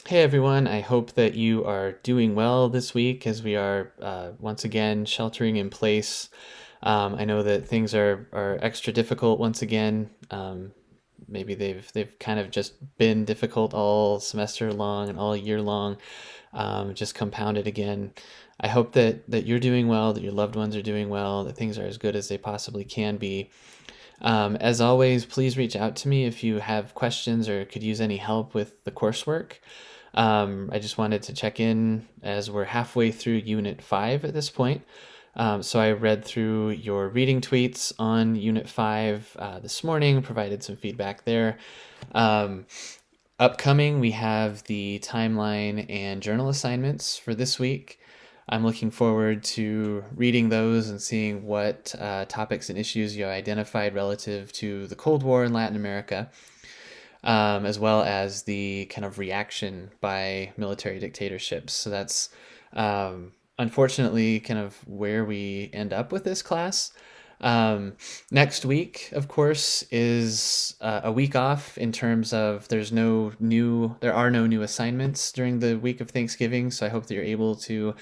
Hey everyone, I hope that you are doing well this week as we are once again sheltering in place. I know that things are extra difficult once again. Maybe they've kind of just been difficult all semester long and all year long, just compounded again. I hope that you're doing well, that your loved ones are doing well, that things are as good as they possibly can be. As always, please reach out to me if you have questions or could use any help with the coursework. I just wanted to check in as we're halfway through Unit 5 at this point. So I read through your reading tweets on Unit 5 this morning, provided some feedback there. Um, Upcoming, we have the timeline and journal assignments for this week. I'm looking forward to reading those and seeing what topics and issues you identified relative to the Cold War in Latin America, as well as the kind of reaction by military dictatorships. So that's unfortunately kind of where we end up with this class. Um, Next week, of course, is a week off in terms of there are no new assignments during the week of Thanksgiving. So I hope that you're able to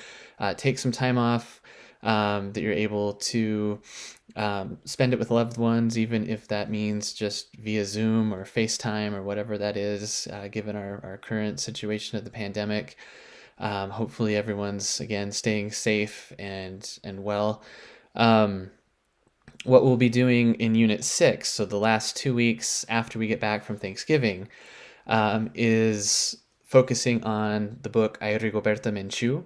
take some time off, that you're able to spend it with loved ones, even if that means just via Zoom or FaceTime or whatever that is, given our current situation of the pandemic. Hopefully, everyone's again staying safe and well. Um, what we'll be doing in Unit 6, so the last 2 weeks after we get back from Thanksgiving, is focusing on the book Ay Rigoberta Menchú,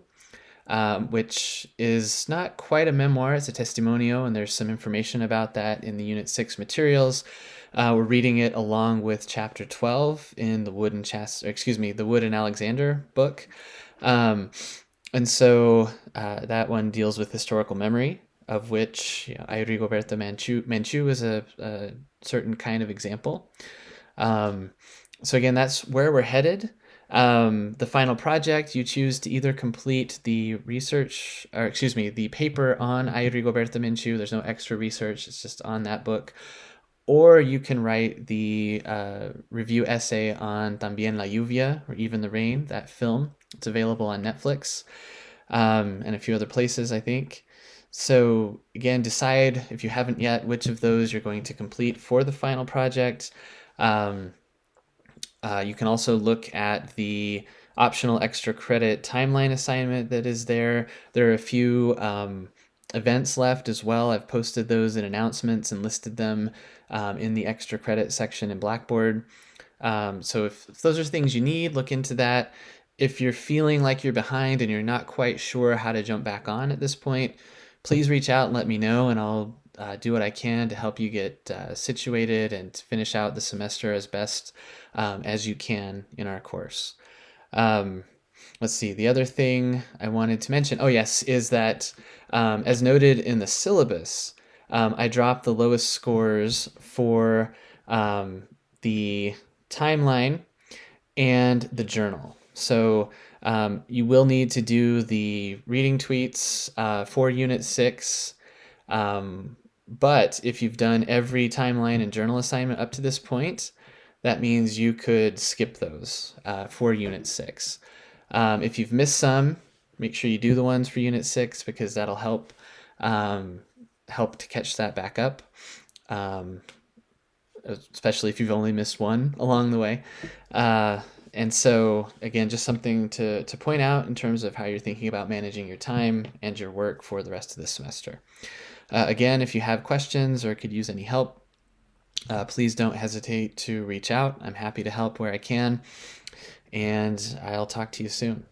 which is not quite a memoir, it's a testimonio, and there's some information about that in the Unit 6 materials. We're reading it along with Chapter 12 in the the Wood and Alexander book. Um, and so that one deals with historical memory, of which Ay Rigoberta Menchú is a certain kind of example. Um, so again, that's where we're headed. The final project, you choose to either complete the research, or excuse me, the paper on Ay Rigoberta Menchú. There's no extra research, it's just on that book. Or you can write the review essay on También la lluvia, or Even the Rain, that film. It's available on Netflix and a few other places, I think. So again, decide if you haven't yet which of those you're going to complete for the final project. Um, you can also look at the optional extra credit timeline assignment that is there. There are a few events left as well. I've posted those in announcements and listed them in the extra credit section in Blackboard. So if those are things you need, look into that. If you're feeling like you're behind and you're not quite sure how to jump back on at this point, please reach out and let me know, and I'll do what I can to help you get situated and finish out the semester as best as you can in our course. Um, let's see, the other thing I wanted to mention, oh yes, is that as noted in the syllabus, I dropped the lowest scores for the timeline and the journal. So you will need to do the reading tweets for Unit 6. But if you've done every timeline and journal assignment up to this point, that means you could skip those for Unit 6. If you've missed some, make sure you do the ones for Unit 6 because that'll help to catch that back up, especially if you've only missed one along the way. And so, again, just something to point out in terms of how you're thinking about managing your time and your work for the rest of this semester. Again, if you have questions or could use any help, please don't hesitate to reach out. I'm happy to help where I can, and I'll talk to you soon.